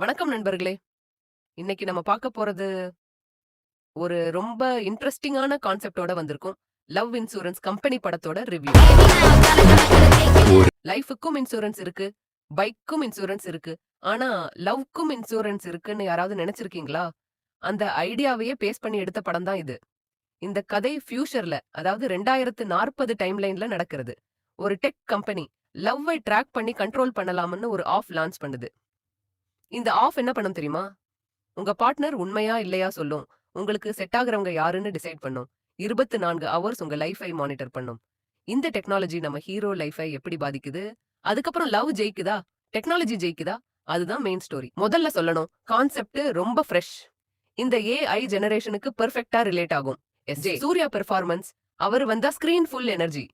வணக்கம் நண்பர்களே. இன்னைக்கு நம்ம பார்க்க போறது ஒரு ரொம்ப இன்ட்ரஸ்டிங்கான கான்செப்ட்டோட வந்திருக்கும். லவ் இன்சூரன்ஸ் கம்பெனி படத்தோட ரிவ்யூ. லைஃப்க்கும் இன்சூரன்ஸ் இருக்கு. பைக்கும் இன்சூரன்ஸ் இருக்கு. ஆனா லவ்க்கும் இன்சூரன்ஸ் இருக்குன்னு யாராவது நினைச்சிருக்கீங்களா? அந்த ஐடியாவையே பேஸ் பண்ணி எடுத்த படம் தான் இது. இந்த கதை ஃபியூச்சர்ல, அதாவது 2040 டைம்லைன்ல நடக்கிறது. ஒரு டெக் கம்பெனி லவ்வை ட்ராக் பண்ணி கண்ட்ரோல் பண்ணலாம்னு ஒரு ஆஃப் லான்ச் பண்ணுது. இந்த ஆஃப் என்ன பண்ணும் தெரியுமா? உங்க பார்ட்னர் உண்மையா இல்லையா சொல்லும். உங்களுக்கு செட் ஆகுறவங்க யாருன்னு டிசைட் பண்ணும். 24 ஹவர்ஸ் உங்க லைஃபை மானிட்டர் பண்ணும். இந்த டெக்னாலஜி நம்ம ஹீரோ லைஃபை எப்படி பாதிக்குது? அதுக்கப்புறம் லவ் ஜெயிக்குதா? டெக்னாலஜி ஜெயிக்குதா? அதுதான் மெயின் ஸ்டோரி. முதல்ல சொல்லணும், கான்செப்ட் ரொம்ப ஃப்ரெஷ். இந்த ஏஐ ஜெனரேஷனுக்கு பெர்ஃபெக்ட்டா ரிலேட் ஆகும். சூர்யா பெர்ஃபார்மன்ஸ், அவர் வந்தா screen full energy.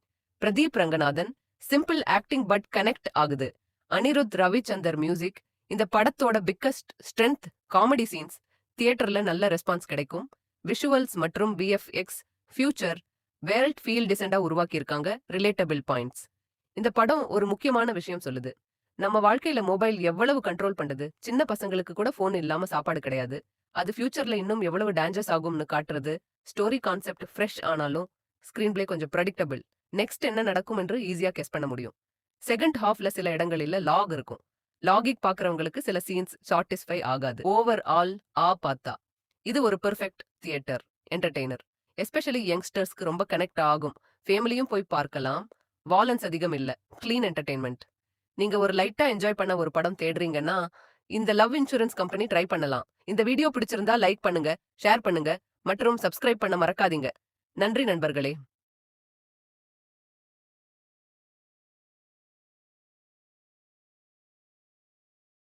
Pradeep Ranganathan, simple acting but connect ஆகுது. அனிருத் ரவிச்சந்தர் மியூசிக். இந்த படத்தோட பிக்கஸ்ட் ஸ்ட்ரென்த் காமெடி சீன்ஸ். தியேட்டர்ல நல்ல ரெஸ்பான்ஸ் கிடைக்கும். விஷுவல்ஸ் மற்றும் விஎஃப்எக்ஸ் ஃபியூச்சர் வேர்ல்ட் ஃபீல் டிசெண்டா உருவாக்கியிருக்காங்க. Relatable points. இந்த படம் ஒரு முக்கியமான விஷயம் சொல்லுது. நம்ம வாழ்க்கையில மொபைல் எவ்வளவு கண்ட்ரோல் பண்ணுது. சின்ன பசங்களுக்கு கூட போன் இல்லாம சாப்பாடு கிடையாது. அது ஃபியூச்சர்ல இன்னும் எவ்வளவு டேஞ்சர்ஸ் ஆகும்னு காட்டுறது. ஸ்டோரி கான்செப்ட் ஃப்ரெஷ் ஆனாலும் ஸ்கிரீன் பிளே கொஞ்சம் ப்ரெடிக்டபிள். நெக்ஸ்ட் என்ன நடக்கும் என்று ஈஸியா கெஸ் பண்ண முடியும். செகண்ட் ஹாஃப்ல சில இடங்களில் லாக் இருக்கும். லாகிக் பாக்குறவங்களுக்கு சில சீன்ஸ் சாட்டிஸ்ஃபை ஆகாது. ஓவர் ஆல் பார்த்தா இது ஒரு பெர்ஃபெக்ட் தியேட்டர் என்டர்டெய்னர். எஸ்பெஷலி யங்ஸ்டர்ஸ்க்கு ரொம்ப கனெக்ட் ஆகும். ஃபேமிலியும் போய் பார்க்கலாம். வாலன்ஸ் அதிகம் இல்ல. Clean entertainment. நீங்க ஒரு லைட்டா என்ஜாய் பண்ண ஒரு படம் தேடுறீங்கன்னா இந்த லவ் இன்சூரன்ஸ் கம்பெனி ட்ரை பண்ணலாம். இந்த வீடியோ பிடிச்சிருந்தா லைக் பண்ணுங்க, ஷேர் பண்ணுங்க மற்றும் சப்ஸ்கிரைப் பண்ண மறக்காதீங்க. நன்றி நண்பர்களே.